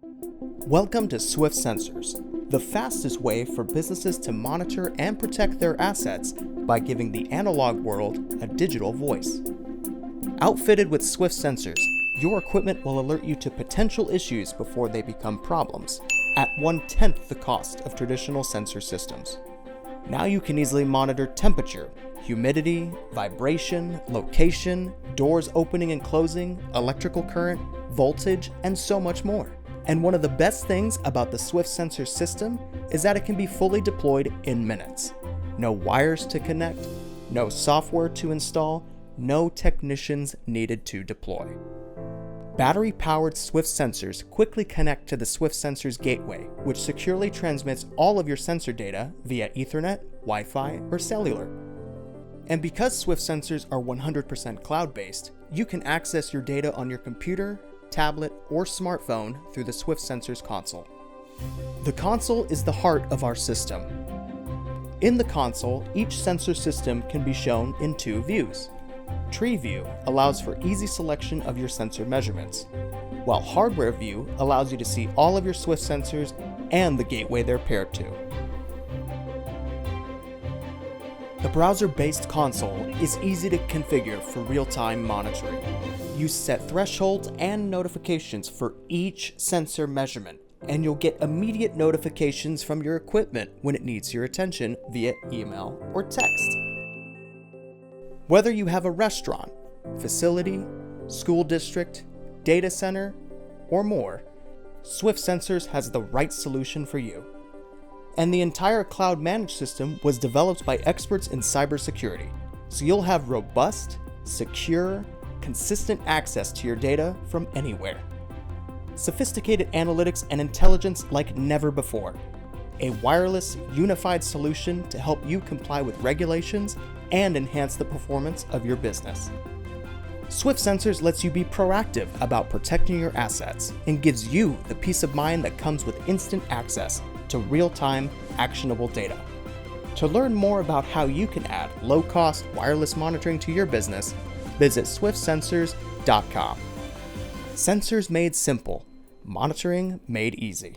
Welcome to Swift Sensors, the fastest way for businesses to monitor and protect their assets by giving the analog world a digital voice. Outfitted with Swift Sensors, your equipment will alert you to potential issues before they become problems, at 1/10 the cost of traditional sensor systems. Now you can easily monitor temperature, humidity, vibration, location, doors opening and closing, electrical current, voltage, and so much more. And one of the best things about the Swift Sensor system is that it can be fully deployed in minutes. No wires to connect, no software to install, no technicians needed to deploy. Battery-powered Swift Sensors quickly connect to the Swift Sensors gateway, which securely transmits all of your sensor data via Ethernet, Wi-Fi, or cellular. And because Swift Sensors are 100% cloud-based, you can access your data on your computer, tablet, or smartphone through the Swift Sensors console. The console is the heart of our system. In the console, each sensor system can be shown in two views. Tree View allows for easy selection of your sensor measurements, while Hardware View allows you to see all of your Swift sensors and the gateway they're paired to. The browser-based console is easy to configure for real-time monitoring. You set thresholds and notifications for each sensor measurement, and you'll get immediate notifications from your equipment when it needs your attention via email or text. Whether you have a restaurant, facility, school district, data center, or more, Swift Sensors has the right solution for you. And the entire cloud managed system was developed by experts in cybersecurity, so you'll have robust, secure, consistent access to your data from anywhere. Sophisticated analytics and intelligence like never before. A wireless, unified solution to help you comply with regulations and enhance the performance of your business. Swift Sensors lets you be proactive about protecting your assets and gives you the peace of mind that comes with instant access to real-time, actionable data. To learn more about how you can add low-cost wireless monitoring to your business, visit swiftsensors.com. Sensors made simple, monitoring made easy.